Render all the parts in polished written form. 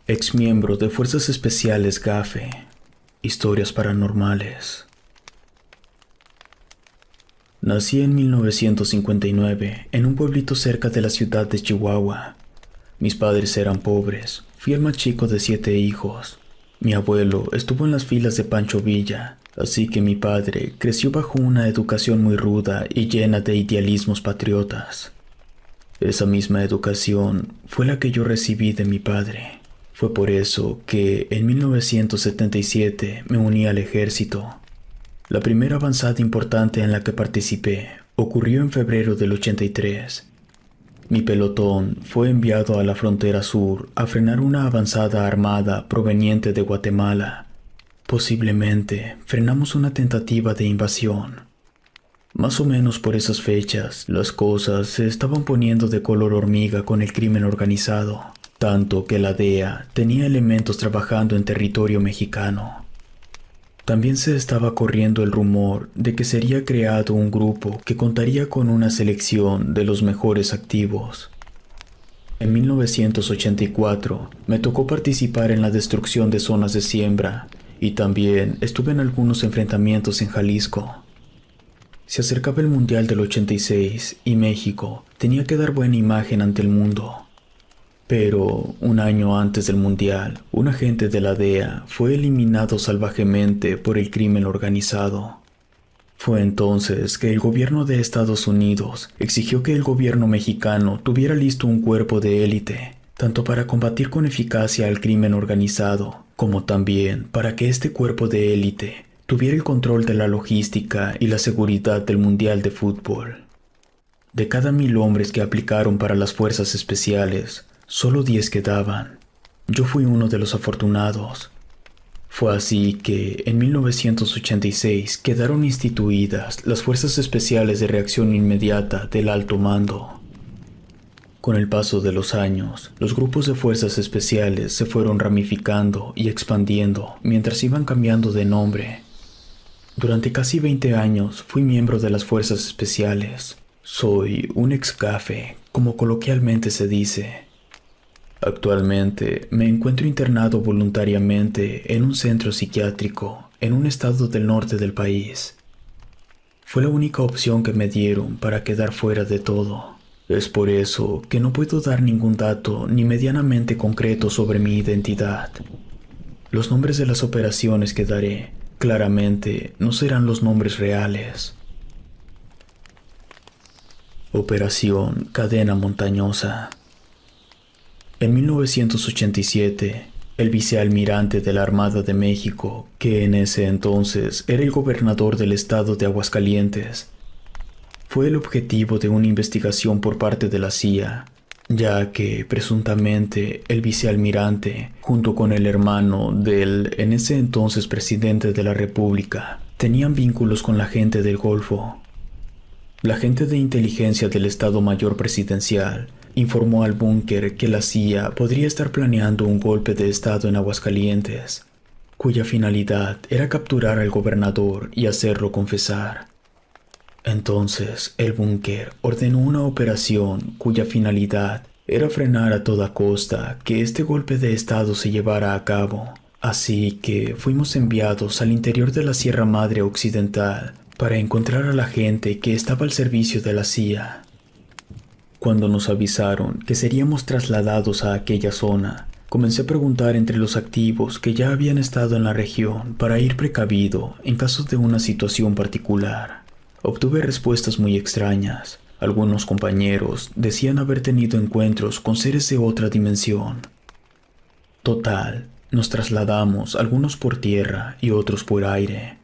Exmiembro de Fuerzas Especiales GAFE. Historias paranormales. Nací en 1959 en un pueblito cerca de la ciudad de Chihuahua. Mis padres eran pobres. Fui el más chico de 7 hijos. Mi abuelo estuvo en las filas de Pancho Villa, así que mi padre creció bajo una educación muy ruda y llena de idealismos patriotas. Esa misma educación fue la que yo recibí de mi padre. Fue por eso que en 1977 me uní al ejército. La primera avanzada importante en la que participé ocurrió en febrero del 83. Mi pelotón fue enviado a la frontera sur a frenar una avanzada armada proveniente de Guatemala. Posiblemente frenamos una tentativa de invasión. Más o menos por esas fechas, las cosas se estaban poniendo de color hormiga con el crimen organizado, tanto que la DEA tenía elementos trabajando en territorio mexicano. También se estaba corriendo el rumor de que sería creado un grupo que contaría con una selección de los mejores activos. En 1984 me tocó participar en la destrucción de zonas de siembra y también estuve en algunos enfrentamientos en Jalisco. Se acercaba el Mundial del 86 y México tenía que dar buena imagen ante el mundo. Pero un año antes del Mundial, un agente de la DEA fue eliminado salvajemente por el crimen organizado. Fue entonces que el gobierno de Estados Unidos exigió que el gobierno mexicano tuviera listo un cuerpo de élite, tanto para combatir con eficacia al crimen organizado, como también para que este cuerpo de élite tuviera el control de la logística y la seguridad del Mundial de Fútbol. De cada 1000 hombres que aplicaron para las fuerzas especiales, solo 10 quedaban. Yo fui uno de los afortunados. Fue así que en 1986 quedaron instituidas las Fuerzas Especiales de Reacción Inmediata del Alto Mando. Con el paso de los años, los grupos de fuerzas especiales se fueron ramificando y expandiendo mientras iban cambiando de nombre. Durante casi 20 años fui miembro de las Fuerzas Especiales. Soy un ex-GAFE, como coloquialmente se dice. Actualmente me encuentro internado voluntariamente en un centro psiquiátrico en un estado del norte del país. Fue la única opción que me dieron para quedar fuera de todo. Es por eso que no puedo dar ningún dato ni medianamente concreto sobre mi identidad. Los nombres de las operaciones que daré claramente no serán los nombres reales. Operación Cadena Montañosa. En 1987, el vicealmirante de la Armada de México, que en ese entonces era el gobernador del estado de Aguascalientes, fue el objetivo de una investigación por parte de la CIA, ya que presuntamente el vicealmirante, junto con el hermano del en ese entonces presidente de la República, tenían vínculos con la gente del Golfo. La gente de inteligencia del Estado Mayor Presidencial informó al búnker que la CIA podría estar planeando un golpe de Estado en Aguascalientes, cuya finalidad era capturar al gobernador y hacerlo confesar. Entonces, el búnker ordenó una operación cuya finalidad era frenar a toda costa que este golpe de Estado se llevara a cabo. Así que fuimos enviados al interior de la Sierra Madre Occidental para encontrar a la gente que estaba al servicio de la CIA. Cuando nos avisaron que seríamos trasladados a aquella zona, comencé a preguntar entre los activos que ya habían estado en la región para ir precavido en caso de una situación particular. Obtuve respuestas muy extrañas. Algunos compañeros decían haber tenido encuentros con seres de otra dimensión. Total, nos trasladamos, algunos por tierra y otros por aire.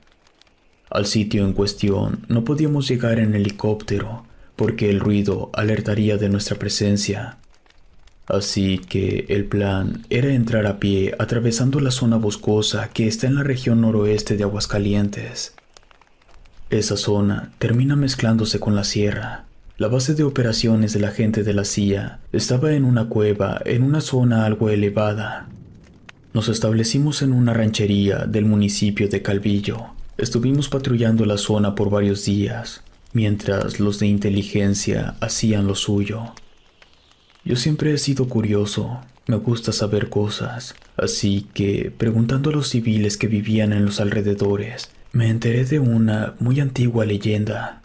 Al sitio en cuestión no podíamos llegar en helicóptero porque el ruido alertaría de nuestra presencia. Así que el plan era entrar a pie atravesando la zona boscosa que está en la región noroeste de Aguascalientes. Esa zona termina mezclándose con la sierra. La base de operaciones de la gente de la CIA estaba en una cueva en una zona algo elevada. Nos establecimos en una ranchería del municipio de Calvillo. Estuvimos patrullando la zona por varios días, mientras los de inteligencia hacían lo suyo. Yo siempre he sido curioso Me gusta saber cosas, así que, preguntando a los civiles que vivían en los alrededores, me enteré de una muy antigua leyenda.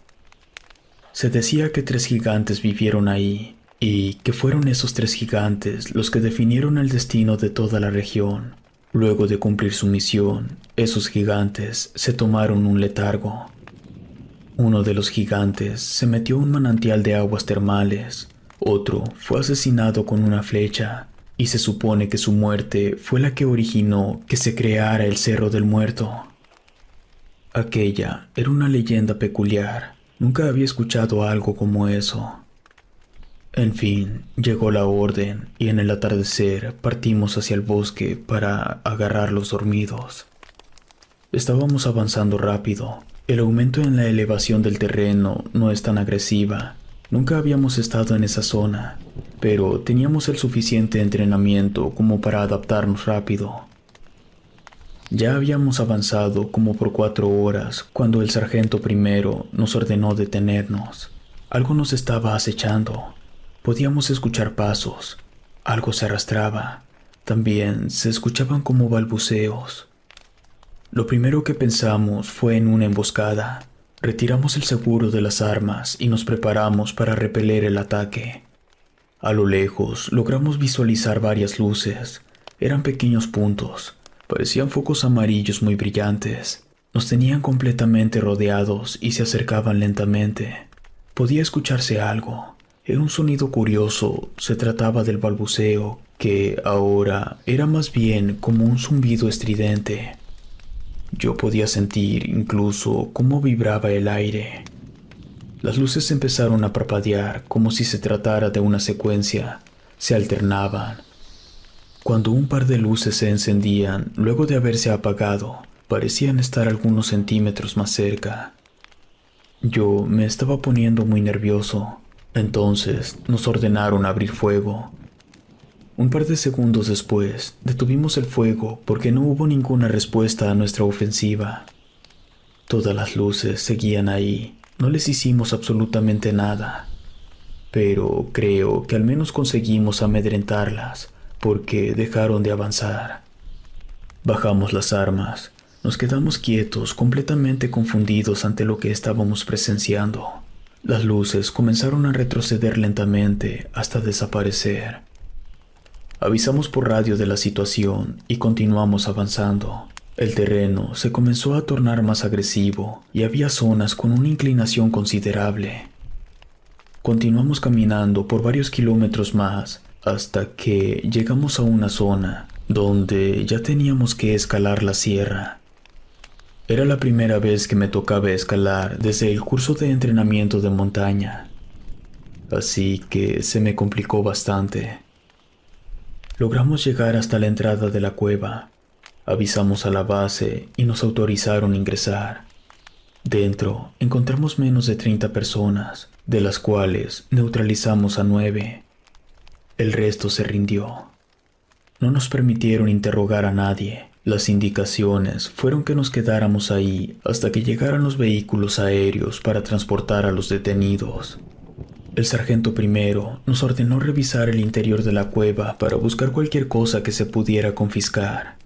Se decía que 3 gigantes vivieron ahí, y que fueron esos 3 gigantes los que definieron el destino de toda la región. Luego de cumplir su misión, esos gigantes se tomaron un letargo. Uno de los gigantes se metió a un manantial de aguas termales, otro fue asesinado con una flecha, y se supone que su muerte fue la que originó que se creara el Cerro del Muerto. Aquella era una leyenda peculiar. Nunca había escuchado algo como eso. En fin, llegó la orden y en el atardecer partimos hacia el bosque para agarrar los dormidos. Estábamos avanzando rápido. El aumento en la elevación del terreno no es tan agresiva. Nunca habíamos estado en esa zona, pero teníamos el suficiente entrenamiento como para adaptarnos rápido. Ya habíamos avanzado como por 4 horas cuando el sargento primero nos ordenó detenernos. Algo nos estaba acechando. Podíamos escuchar pasos. Algo se arrastraba. También se escuchaban como balbuceos. Lo primero que pensamos fue en una emboscada. Retiramos el seguro de las armas y nos preparamos para repeler el ataque. A lo lejos logramos visualizar varias luces. Eran pequeños puntos. Parecían focos amarillos muy brillantes. Nos tenían completamente rodeados y se acercaban lentamente. Podía escucharse algo. Era un sonido curioso. Se trataba del balbuceo, que ahora era más bien como un zumbido estridente. Yo podía sentir incluso cómo vibraba el aire. Las luces empezaron a parpadear como si se tratara de una secuencia. Se alternaban. Cuando un par de luces se encendían, luego de haberse apagado, parecían estar algunos centímetros más cerca. Yo me estaba poniendo muy nervioso. Entonces nos ordenaron abrir fuego. Un par de segundos después, detuvimos el fuego porque no hubo ninguna respuesta a nuestra ofensiva. Todas las luces seguían ahí. No les hicimos absolutamente nada. Pero creo que al menos conseguimos amedrentarlas, porque dejaron de avanzar. Bajamos las armas. Nos quedamos quietos, completamente confundidos ante lo que estábamos presenciando. Las luces comenzaron a retroceder lentamente hasta desaparecer. Avisamos por radio de la situación y continuamos avanzando. El terreno se comenzó a tornar más agresivo y había zonas con una inclinación considerable. Continuamos caminando por varios kilómetros más hasta que llegamos a una zona donde ya teníamos que escalar la sierra. Era la primera vez que me tocaba escalar desde el curso de entrenamiento de montaña, así que se me complicó bastante. Logramos llegar hasta la entrada de la cueva. Avisamos a la base y nos autorizaron ingresar. Dentro encontramos menos de 30 personas, de las cuales neutralizamos a 9. El resto se rindió. No nos permitieron interrogar a nadie. Las indicaciones fueron que nos quedáramos ahí hasta que llegaran los vehículos aéreos para transportar a los detenidos. El sargento primero nos ordenó revisar el interior de la cueva para buscar cualquier cosa que se pudiera confiscar.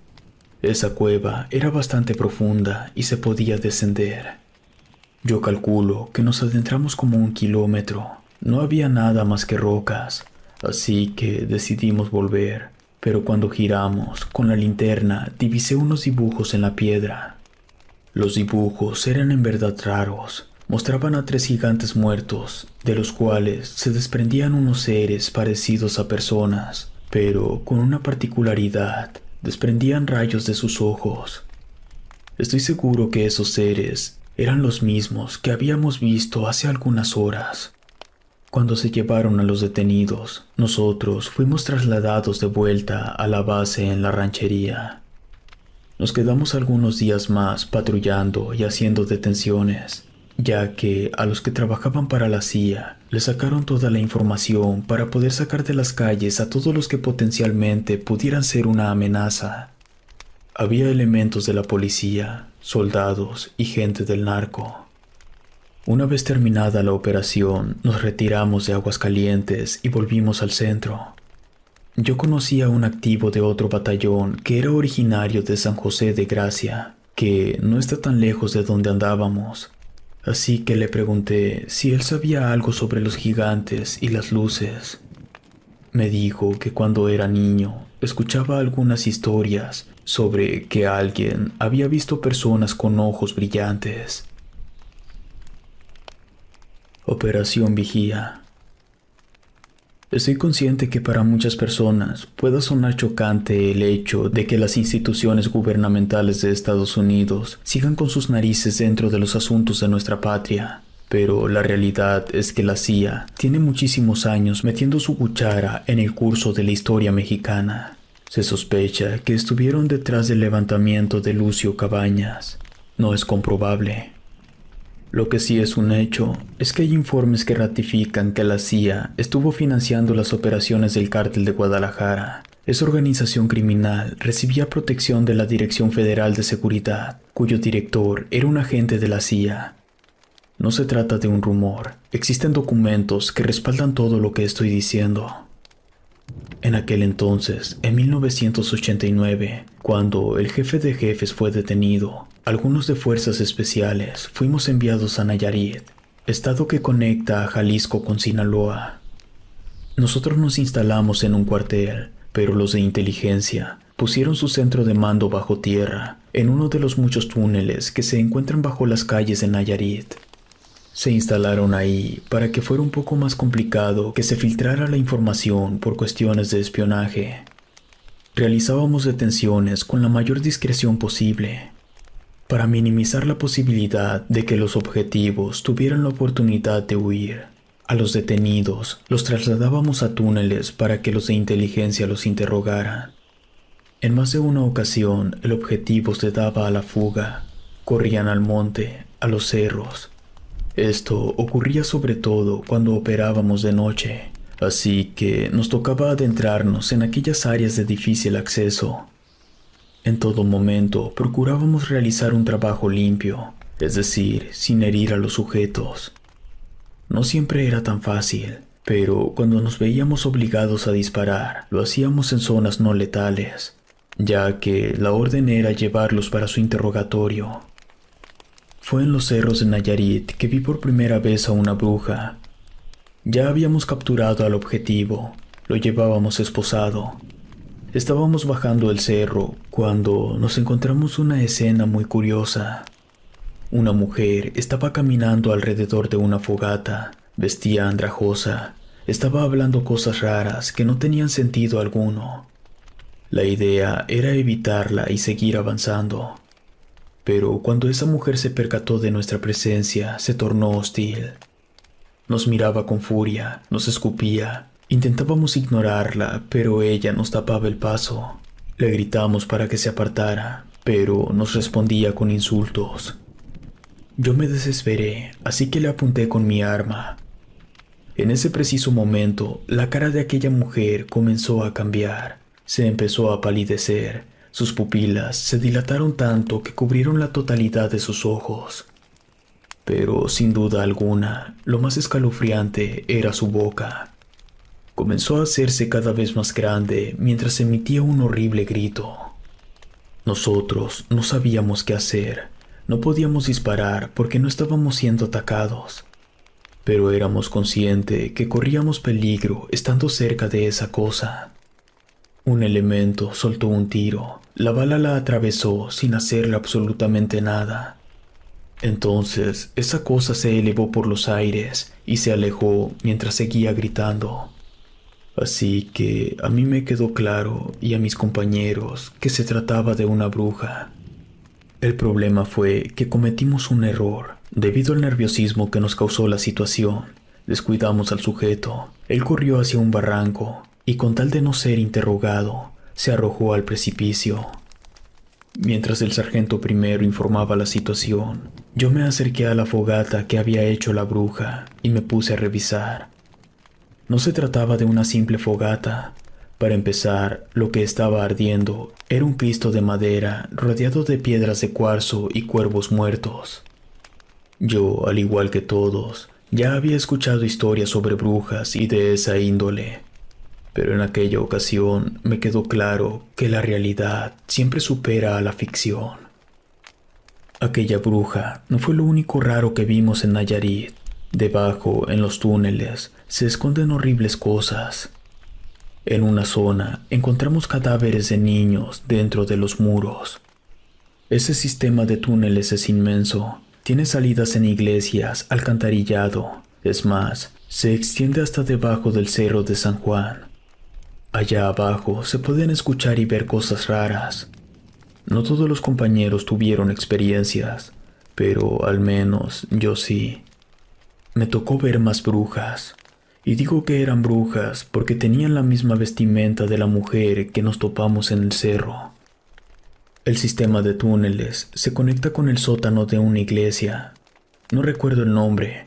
Esa cueva era bastante profunda y se podía descender. Yo calculo que nos adentramos como 1 kilómetro. No había nada más que rocas, así que decidimos volver. Pero cuando giramos con la linterna divisé unos dibujos en la piedra. Los dibujos eran en verdad raros. Mostraban a 3 gigantes muertos, de los cuales se desprendían unos seres parecidos a personas, pero con una particularidad: desprendían rayos de sus ojos. Estoy seguro que esos seres eran los mismos que habíamos visto hace algunas horas. Cuando se llevaron a los detenidos, nosotros fuimos trasladados de vuelta a la base en la ranchería. Nos quedamos algunos días más patrullando y haciendo detenciones, ya que a los que trabajaban para la CIA les sacaron toda la información para poder sacar de las calles a todos los que potencialmente pudieran ser una amenaza. Había elementos de la policía, soldados y gente del narco. Una vez terminada la operación, nos retiramos de Aguascalientes y volvimos al centro. Yo conocía a un activo de otro batallón que era originario de San José de Gracia, que no está tan lejos de donde andábamos. Así que le pregunté si él sabía algo sobre los gigantes y las luces. Me dijo que cuando era niño escuchaba algunas historias sobre que alguien había visto personas con ojos brillantes. Operación Vigía. Estoy consciente que para muchas personas pueda sonar chocante el hecho de que las instituciones gubernamentales de Estados Unidos sigan con sus narices dentro de los asuntos de nuestra patria, pero la realidad es que la CIA tiene muchísimos años metiendo su cuchara en el curso de la historia mexicana. Se sospecha que estuvieron detrás del levantamiento de Lucio Cabañas. No es comprobable. Lo que sí es un hecho es que hay informes que ratifican que la CIA estuvo financiando las operaciones del Cártel de Guadalajara. Esa organización criminal recibía protección de la Dirección Federal de Seguridad, cuyo director era un agente de la CIA. No se trata de un rumor, existen documentos que respaldan todo lo que estoy diciendo. En aquel entonces, en 1989, cuando el jefe de jefes fue detenido, algunos de fuerzas especiales fuimos enviados a Nayarit, estado que conecta a Jalisco con Sinaloa. Nosotros nos instalamos en un cuartel, pero los de inteligencia pusieron su centro de mando bajo tierra, en uno de los muchos túneles que se encuentran bajo las calles de Nayarit. Se instalaron ahí para que fuera un poco más complicado que se filtrara la información por cuestiones de espionaje. Realizábamos detenciones con la mayor discreción posible, para minimizar la posibilidad de que los objetivos tuvieran la oportunidad de huir. A los detenidos los trasladábamos a túneles para que los de inteligencia los interrogaran. En más de una ocasión el objetivo se daba a la fuga. Corrían al monte, a los cerros. Esto ocurría sobre todo cuando operábamos de noche, así que nos tocaba adentrarnos en aquellas áreas de difícil acceso. En todo momento procurábamos realizar un trabajo limpio, es decir, sin herir a los sujetos. No siempre era tan fácil, pero cuando nos veíamos obligados a disparar, lo hacíamos en zonas no letales, ya que la orden era llevarlos para su interrogatorio. Fue en los cerros de Nayarit que vi por primera vez a una bruja. Ya habíamos capturado al objetivo, lo llevábamos esposado. Estábamos bajando el cerro cuando nos encontramos una escena muy curiosa. Una mujer estaba caminando alrededor de una fogata, vestía andrajosa, estaba hablando cosas raras que no tenían sentido alguno. La idea era evitarla y seguir avanzando. Pero cuando esa mujer se percató de nuestra presencia, se tornó hostil. Nos miraba con furia, nos escupía. Intentábamos ignorarla, pero ella nos tapaba el paso. Le gritamos para que se apartara, pero nos respondía con insultos. Yo me desesperé, así que le apunté con mi arma. En ese preciso momento, la cara de aquella mujer comenzó a cambiar. Se empezó a palidecer. Sus pupilas se dilataron tanto que cubrieron la totalidad de sus ojos. Pero sin duda alguna, lo más escalofriante era su boca. Comenzó a hacerse cada vez más grande mientras emitía un horrible grito. Nosotros no sabíamos qué hacer. No podíamos disparar porque no estábamos siendo atacados. Pero éramos conscientes que corríamos peligro estando cerca de esa cosa. Un elemento soltó un tiro. La bala la atravesó sin hacerle absolutamente nada. Entonces, esa cosa se elevó por los aires y se alejó mientras seguía gritando. Así que a mí me quedó claro, y a mis compañeros, que se trataba de una bruja. El problema fue que cometimos un error. Debido al nerviosismo que nos causó la situación, descuidamos al sujeto. Él corrió hacia un barranco y, con tal de no ser interrogado, se arrojó al precipicio. Mientras el sargento primero informaba la situación, yo me acerqué a la fogata que había hecho la bruja y me puse a revisar. No se trataba de una simple fogata. Para empezar, lo que estaba ardiendo era un Cristo de madera rodeado de piedras de cuarzo y cuervos muertos. Yo, al igual que todos, ya había escuchado historias sobre brujas y de esa índole. pero en aquella ocasión me quedó claro que la realidad siempre supera a la ficción. Aquella bruja no fue lo único raro que vimos en Nayarit. Debajo, en los túneles, se esconden horribles cosas. En una zona encontramos cadáveres de niños dentro de los muros. Ese sistema de túneles es inmenso. Tiene salidas en iglesias, alcantarillado. Es más, se extiende hasta debajo del Cerro de San Juan. Allá abajo se pueden escuchar y ver cosas raras. No todos los compañeros tuvieron experiencias, pero al menos yo sí. Me tocó ver más brujas. Y digo que eran brujas porque tenían la misma vestimenta de la mujer que nos topamos en el cerro. El sistema de túneles se conecta con el sótano de una iglesia. No recuerdo el nombre.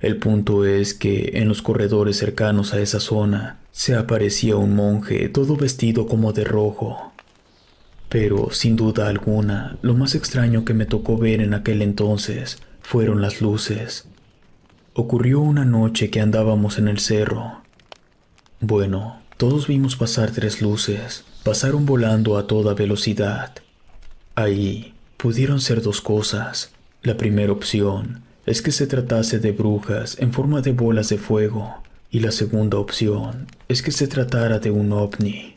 El punto es que en los corredores cercanos a esa zona se aparecía un monje todo vestido como de rojo. Pero sin duda alguna, lo más extraño que me tocó ver en aquel entonces fueron las luces. Ocurrió una noche que andábamos en el cerro. Bueno, todos vimos pasar 3 luces. Pasaron volando a toda velocidad. Ahí pudieron ser 2 cosas. La primera opción es que se tratase de brujas en forma de bolas de fuego. Y la segunda opción es que se tratara de un ovni.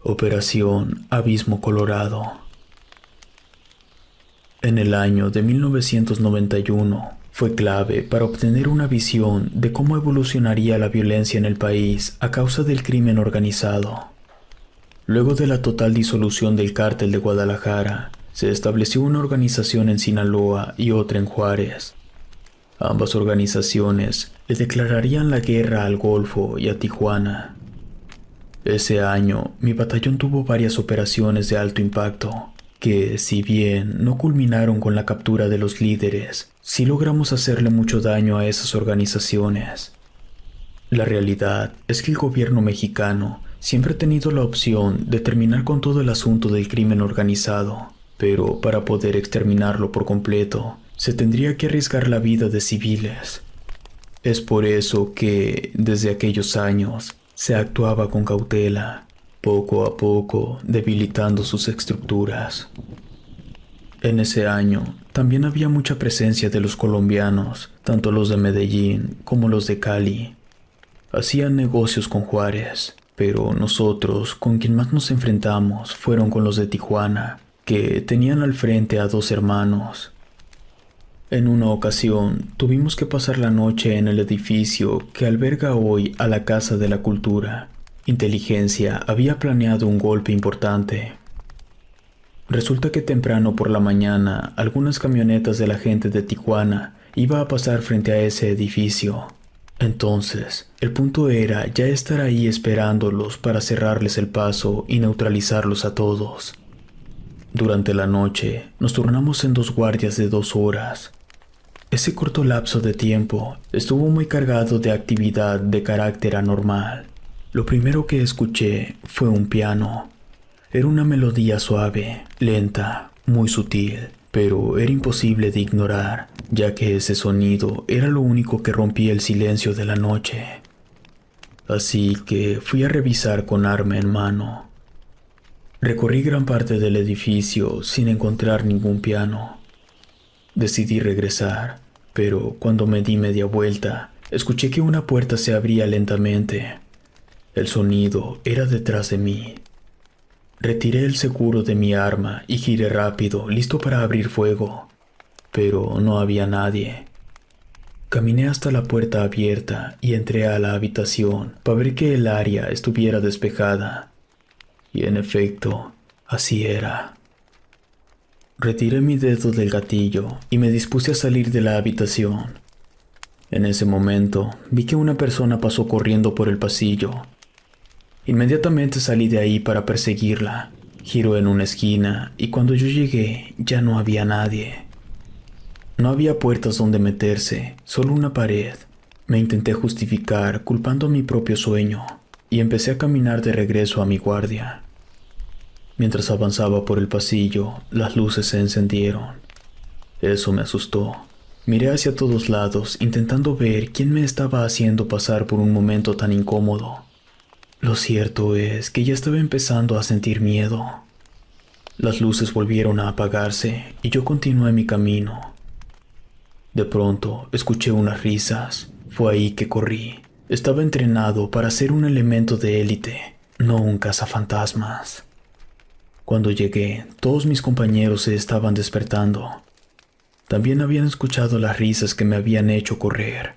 Operación Abismo Colorado. En el año de 1991 fue clave para obtener una visión de cómo evolucionaría la violencia en el país a causa del crimen organizado. Luego de la total disolución del Cártel de Guadalajara, se estableció una organización en Sinaloa y otra en Juárez. Ambas organizaciones le declararían la guerra al Golfo y a Tijuana. Ese año, mi batallón tuvo varias operaciones de alto impacto, que, si bien no culminaron con la captura de los líderes, sí logramos hacerle mucho daño a esas organizaciones. La realidad es que el gobierno mexicano siempre ha tenido la opción de terminar con todo el asunto del crimen organizado, pero para poder exterminarlo por completo, se tendría que arriesgar la vida de civiles. Es por eso que, desde aquellos años, se actuaba con cautela, poco a poco debilitando sus estructuras. En ese año también había mucha presencia de los colombianos, tanto los de Medellín como los de Cali. Hacían negocios con Juárez, pero nosotros con quien más nos enfrentamos fueron con los de Tijuana, que tenían al frente a 2 hermanos. En una ocasión tuvimos que pasar la noche en el edificio que alberga hoy a la Casa de la Cultura. Inteligencia había planeado un golpe importante. Resulta que temprano por la mañana, algunas camionetas de la gente de Tijuana iba a pasar frente a ese edificio. Entonces, el punto era ya estar ahí esperándolos para cerrarles el paso y neutralizarlos a todos. Durante la noche, nos turnamos en 2 guardias de 2 horas. Ese corto lapso de tiempo estuvo muy cargado de actividad de carácter anormal. Lo primero que escuché fue un piano. Era una melodía suave, lenta, muy sutil, pero era imposible de ignorar, ya que ese sonido era lo único que rompía el silencio de la noche. Así que fui a revisar con arma en mano. Recorrí gran parte del edificio sin encontrar ningún piano. Decidí regresar, pero cuando me di media vuelta, escuché que una puerta se abría lentamente. El sonido era detrás de mí. Retiré el seguro de mi arma y giré rápido, listo para abrir fuego, pero no había nadie. Caminé hasta la puerta abierta y entré a la habitación para ver que el área estuviera despejada. Y en efecto, así era. Retiré mi dedo del gatillo y me dispuse a salir de la habitación. En ese momento, vi que una persona pasó corriendo por el pasillo. Inmediatamente salí de ahí para perseguirla. Giró en una esquina y cuando yo llegué ya no había nadie. No había puertas donde meterse, solo una pared. Me intenté justificar culpando a mi propio sueño y empecé a caminar de regreso a mi guardia. Mientras avanzaba por el pasillo, las luces se encendieron. Eso me asustó. Miré hacia todos lados, intentando ver quién me estaba haciendo pasar por un momento tan incómodo. Lo cierto es que ya estaba empezando a sentir miedo. Las luces volvieron a apagarse y yo continué mi camino. De pronto, escuché unas risas. Fue ahí que corrí. Estaba entrenado para ser un elemento de élite, no un cazafantasmas. Cuando llegué, todos mis compañeros se estaban despertando. También habían escuchado las risas que me habían hecho correr.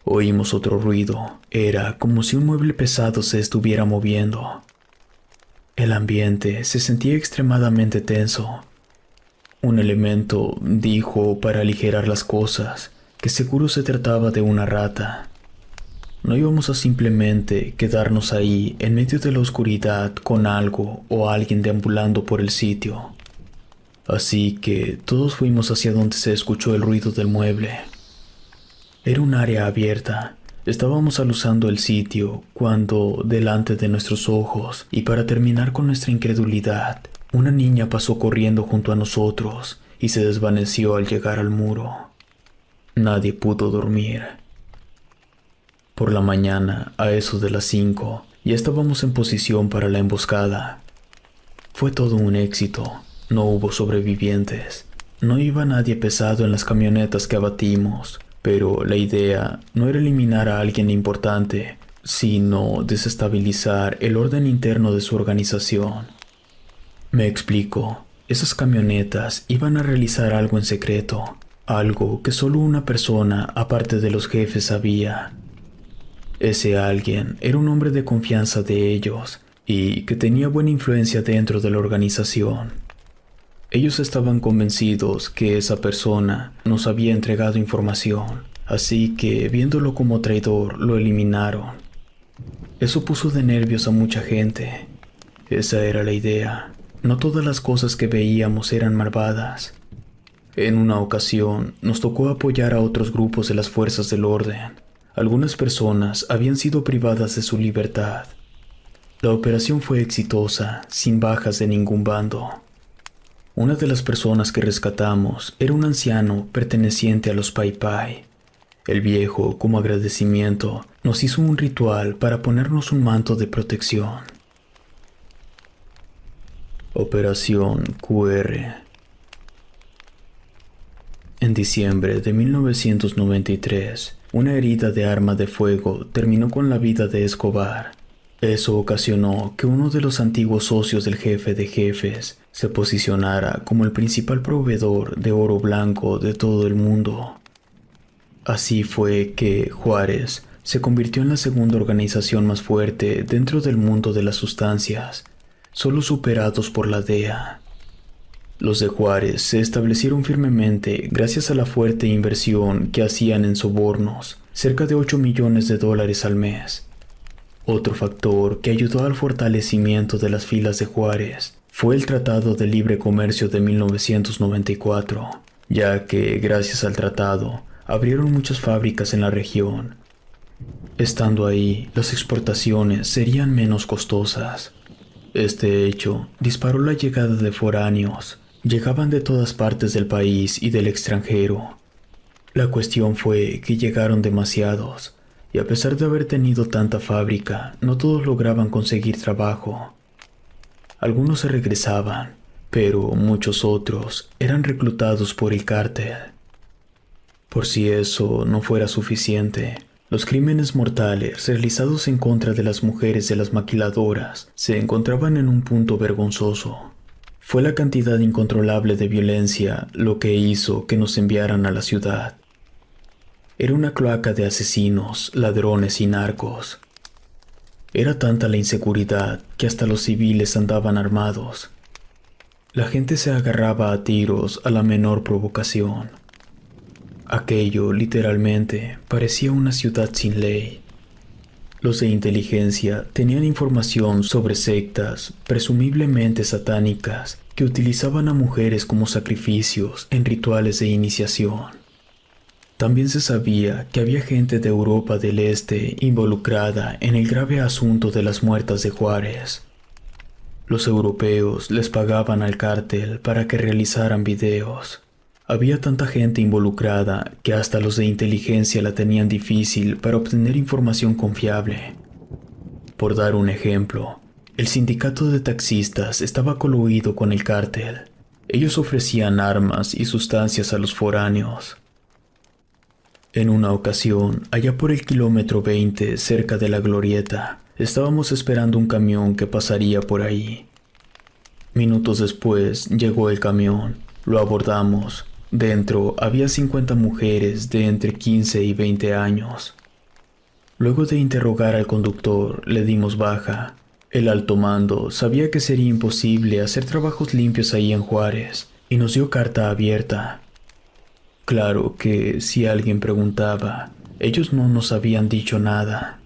Oímos otro ruido. Era como si un mueble pesado se estuviera moviendo. El ambiente se sentía extremadamente tenso. Un elemento dijo para aligerar las cosas que seguro se trataba de una rata. No íbamos a simplemente quedarnos ahí en medio de la oscuridad con algo o alguien deambulando por el sitio. Así que todos fuimos hacia donde se escuchó el ruido del mueble. Era un área abierta. Estábamos alusando el sitio cuando, delante de nuestros ojos, y para terminar con nuestra incredulidad, una niña pasó corriendo junto a nosotros y se desvaneció al llegar al muro. Nadie pudo dormir. Por la mañana, a eso de las 5, ya estábamos en posición para la emboscada. Fue todo un éxito. No hubo sobrevivientes. No iba nadie pesado en las camionetas que abatimos, pero la idea no era eliminar a alguien importante, sino desestabilizar el orden interno de su organización. Me explico. Esas camionetas iban a realizar algo en secreto, algo que solo una persona, aparte de los jefes, sabía. Ese alguien era un hombre de confianza de ellos y que tenía buena influencia dentro de la organización. Ellos estaban convencidos que esa persona nos había entregado información, así que, viéndolo como traidor, lo eliminaron. Eso puso de nervios a mucha gente. Esa era la idea. No todas las cosas que veíamos eran malvadas. En una ocasión, nos tocó apoyar a otros grupos de las fuerzas del orden. Algunas personas habían sido privadas de su libertad. La operación fue exitosa, sin bajas de ningún bando. Una de las personas que rescatamos era un anciano perteneciente a los Pai Pai. El viejo, como agradecimiento, nos hizo un ritual para ponernos un manto de protección. Operación QR. En diciembre de 1993, una herida de arma de fuego terminó con la vida de Escobar. Eso ocasionó que uno de los antiguos socios del jefe de jefes se posicionara como el principal proveedor de oro blanco de todo el mundo. Así fue que Juárez se convirtió en la segunda organización más fuerte dentro del mundo de las sustancias, solo superados por la DEA. Los de Juárez se establecieron firmemente gracias a la fuerte inversión que hacían en sobornos, cerca de $8 millones al mes. Otro factor que ayudó al fortalecimiento de las filas de Juárez fue el Tratado de Libre Comercio de 1994, ya que, gracias al tratado, abrieron muchas fábricas en la región. Estando ahí, las exportaciones serían menos costosas. Este hecho disparó la llegada de foráneos. Llegaban de todas partes del país y del extranjero. La cuestión fue que llegaron demasiados, y a pesar de haber tenido tanta fábrica, no todos lograban conseguir trabajo. Algunos se regresaban, pero muchos otros eran reclutados por el cártel. Por si eso no fuera suficiente, los crímenes mortales realizados en contra de las mujeres de las maquiladoras se encontraban en un punto vergonzoso. Fue la cantidad incontrolable de violencia lo que hizo que nos enviaran a la ciudad. Era una cloaca de asesinos, ladrones y narcos. Era tanta la inseguridad que hasta los civiles andaban armados. La gente se agarraba a tiros a la menor provocación. Aquello, literalmente, parecía una ciudad sin ley. Los de inteligencia tenían información sobre sectas, presumiblemente satánicas, que utilizaban a mujeres como sacrificios en rituales de iniciación. También se sabía que había gente de Europa del Este involucrada en el grave asunto de las muertas de Juárez. Los europeos les pagaban al cártel para que realizaran videos. Había tanta gente involucrada que hasta los de inteligencia la tenían difícil para obtener información confiable. Por dar un ejemplo, el sindicato de taxistas estaba coluido con el cártel. Ellos ofrecían armas y sustancias a los foráneos. En una ocasión, allá por el kilómetro 20, cerca de la glorieta, estábamos esperando un camión que pasaría por ahí. Minutos después llegó el camión, lo abordamos. Dentro había 50 mujeres de entre 15 y 20 años. Luego de interrogar al conductor, le dimos baja. El alto mando sabía que sería imposible hacer trabajos limpios ahí en Juárez y nos dio carta abierta. Claro que si alguien preguntaba, ellos no nos habían dicho nada.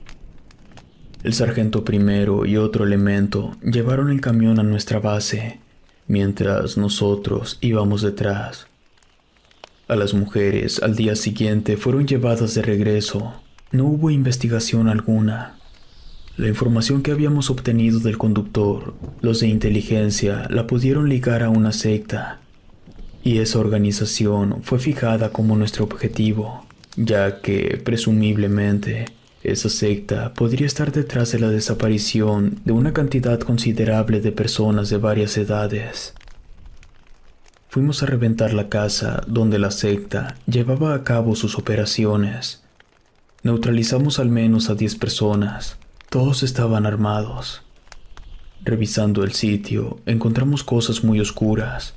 El sargento primero y otro elemento llevaron el camión a nuestra base, mientras nosotros íbamos detrás. A las mujeres al día siguiente fueron llevadas de regreso. No hubo investigación alguna. La información que habíamos obtenido del conductor, los de inteligencia la pudieron ligar a una secta, y esa organización fue fijada como nuestro objetivo, ya que, presumiblemente, esa secta podría estar detrás de la desaparición de una cantidad considerable de personas de varias edades. Fuimos a reventar la casa donde la secta llevaba a cabo sus operaciones. Neutralizamos al menos a 10 personas. Todos estaban armados. Revisando el sitio, encontramos cosas muy oscuras.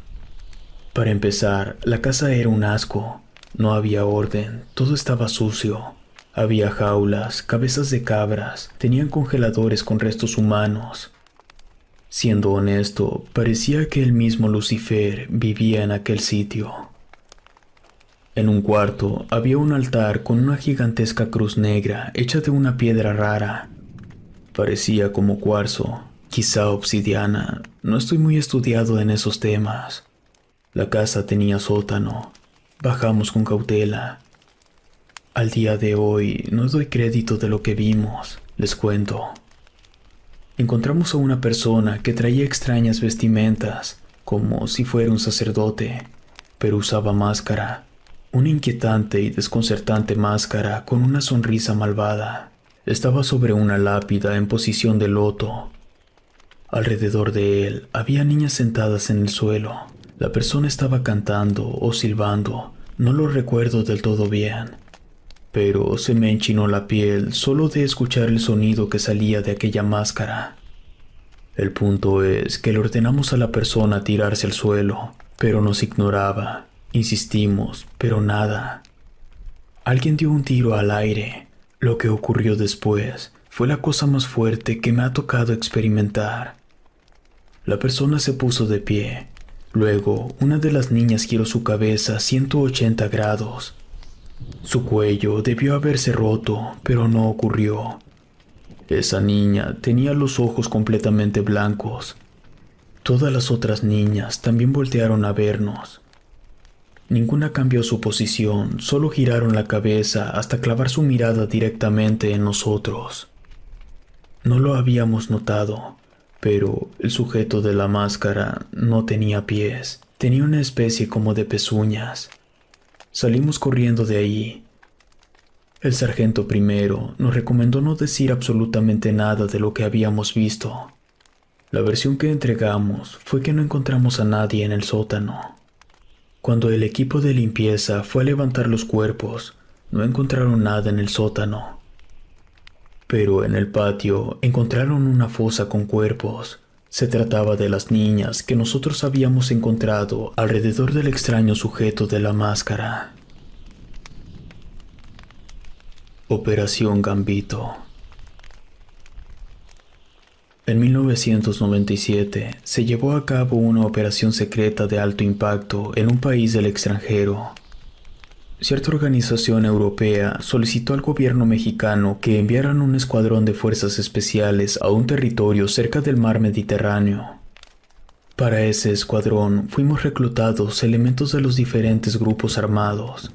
Para empezar, la casa era un asco. No había orden, todo estaba sucio. Había jaulas, cabezas de cabras, tenían congeladores con restos humanos. Siendo honesto, parecía que el mismo Lucifer vivía en aquel sitio. En un cuarto había un altar con una gigantesca cruz negra hecha de una piedra rara. Parecía como cuarzo, quizá obsidiana, no estoy muy estudiado en esos temas. La casa tenía sótano. Bajamos con cautela. Al día de hoy no doy crédito de lo que vimos, les cuento. Encontramos a una persona que traía extrañas vestimentas, como si fuera un sacerdote, pero usaba máscara. Una inquietante y desconcertante máscara con una sonrisa malvada. Estaba sobre una lápida en posición de loto. Alrededor de él había niñas sentadas en el suelo. La persona estaba cantando o silbando, no lo recuerdo del todo bien, pero se me enchinó la piel solo de escuchar el sonido que salía de aquella máscara. El punto es que le ordenamos a la persona tirarse al suelo, pero nos ignoraba. Insistimos, pero nada. Alguien dio un tiro al aire. Lo que ocurrió después fue la cosa más fuerte que me ha tocado experimentar. La persona se puso de pie. Luego, una de las niñas giró su cabeza a 180 grados. Su cuello debió haberse roto, pero no ocurrió. Esa niña tenía los ojos completamente blancos. Todas las otras niñas también voltearon a vernos. Ninguna cambió su posición, solo giraron la cabeza hasta clavar su mirada directamente en nosotros. No lo habíamos notado, pero el sujeto de la máscara no tenía pies, tenía una especie como de pezuñas. Salimos corriendo de ahí. El sargento primero nos recomendó no decir absolutamente nada de lo que habíamos visto. La versión que entregamos fue que no encontramos a nadie en el sótano. Cuando el equipo de limpieza fue a levantar los cuerpos, no encontraron nada en el sótano. Pero en el patio encontraron una fosa con cuerpos. Se trataba de las niñas que nosotros habíamos encontrado alrededor del extraño sujeto de la máscara. Operación Gambito. En 1997 se llevó a cabo una operación secreta de alto impacto en un país del extranjero. Cierta organización europea solicitó al gobierno mexicano que enviaran un escuadrón de fuerzas especiales a un territorio cerca del mar Mediterráneo. Para ese escuadrón fuimos reclutados elementos de los diferentes grupos armados.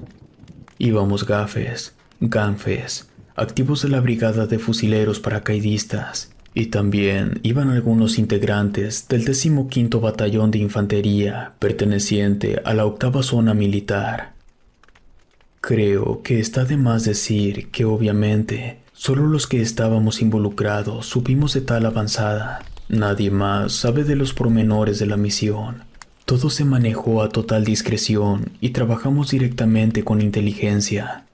Íbamos gafes, ganfes, activos de la brigada de fusileros paracaidistas, Y también iban algunos integrantes del 15º Batallón de Infantería, perteneciente a la 8ª Zona Militar. Creo que está de más decir que obviamente solo los que estábamos involucrados supimos de tal avanzada. Nadie más sabe de los pormenores de la misión. Todo se manejó a total discreción y trabajamos directamente con inteligencia.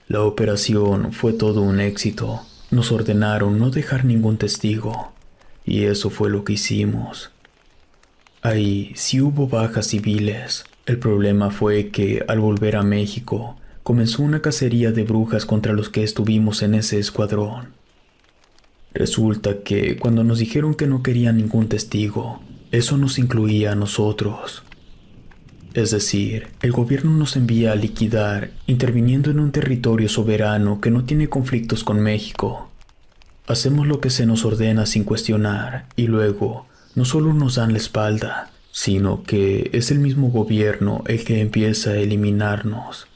La operación fue todo un éxito. Nos ordenaron no dejar ningún testigo, y eso fue lo que hicimos. Ahí sí hubo bajas civiles. El problema fue que, al volver a México, comenzó una cacería de brujas contra los que estuvimos en ese escuadrón. Resulta que cuando nos dijeron que no querían ningún testigo, eso nos incluía a nosotros. Es decir, el gobierno nos envía a liquidar, interviniendo en un territorio soberano que no tiene conflictos con México. Hacemos lo que se nos ordena sin cuestionar, y luego no solo nos dan la espalda, sino que es el mismo gobierno el que empieza a eliminarnos.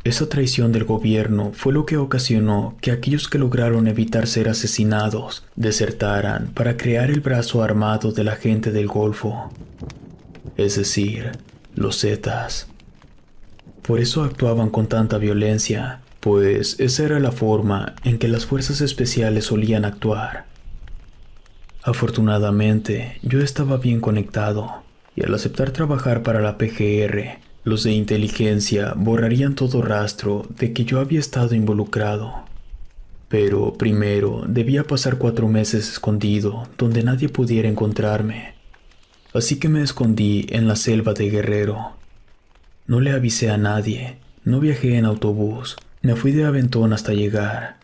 Esa traición del gobierno fue lo que ocasionó que aquellos que lograron evitar ser asesinados desertaran para crear el brazo armado de la gente del Golfo. Es decir, los Zetas. Por eso actuaban con tanta violencia, pues esa era la forma en que las fuerzas especiales solían actuar. Afortunadamente, yo estaba bien conectado, y al aceptar trabajar para la PGR, los de inteligencia borrarían todo rastro de que yo había estado involucrado. Pero primero debía pasar 4 meses escondido, donde nadie pudiera encontrarme. Así que me escondí en la selva de Guerrero. No le avisé a nadie, no viajé en autobús, me fui de aventón hasta llegar.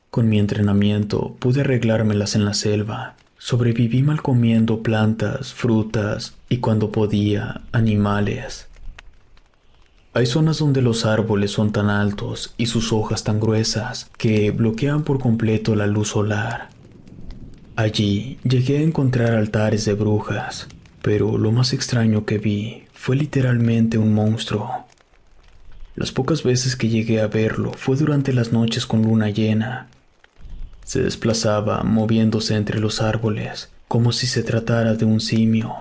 Con mi entrenamiento pude arreglármelas en la selva. Sobreviví mal comiendo plantas, frutas y cuando podía, animales. Hay zonas donde los árboles son tan altos y sus hojas tan gruesas que bloquean por completo la luz solar. Allí llegué a encontrar altares de brujas, pero lo más extraño que vi fue literalmente un monstruo. Las pocas veces que llegué a verlo fue durante las noches con luna llena. Se desplazaba moviéndose entre los árboles, como si se tratara de un simio.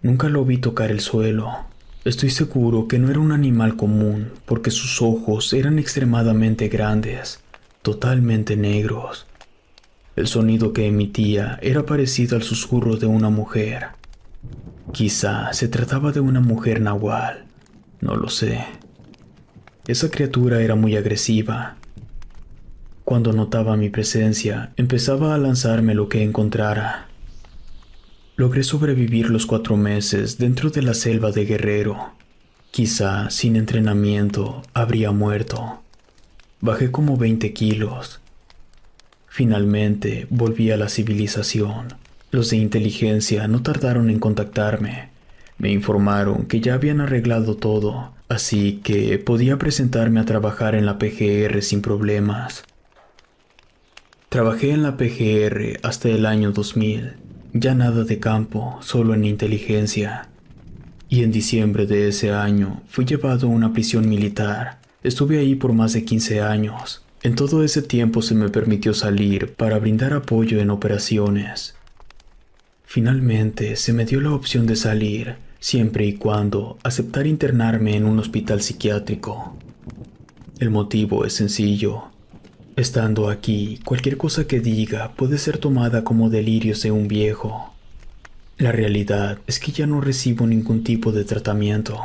Nunca lo vi tocar el suelo. Estoy seguro que no era un animal común, porque sus ojos eran extremadamente grandes, totalmente negros. El sonido que emitía era parecido al susurro de una mujer. Quizá se trataba de una mujer nahual, no lo sé. Esa criatura era muy agresiva. Cuando notaba mi presencia, empezaba a lanzarme lo que encontrara. Logré sobrevivir los 4 meses dentro de la selva de Guerrero. Quizá sin entrenamiento habría muerto. Bajé como 20 kilos. Finalmente volví a la civilización. Los de inteligencia no tardaron en contactarme. Me informaron que ya habían arreglado todo, así que podía presentarme a trabajar en la PGR sin problemas. Trabajé en la PGR hasta el año 2000. Ya nada de campo, solo en inteligencia. Y en diciembre de ese año fui llevado a una prisión militar. Estuve ahí por más de 15 años. En todo ese tiempo se me permitió salir para brindar apoyo en operaciones. Finalmente se me dio la opción de salir, siempre y cuando aceptar internarme en un hospital psiquiátrico. El motivo es sencillo. Estando aquí, cualquier cosa que diga puede ser tomada como delirios de un viejo. La realidad es que ya no recibo ningún tipo de tratamiento.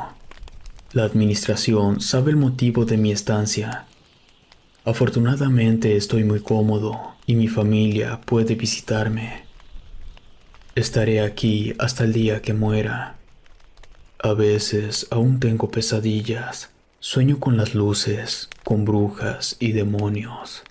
La administración sabe el motivo de mi estancia. Afortunadamente estoy muy cómodo y mi familia puede visitarme. Estaré aquí hasta el día que muera. A veces aún tengo pesadillas. Sueño con las luces, con brujas y demonios.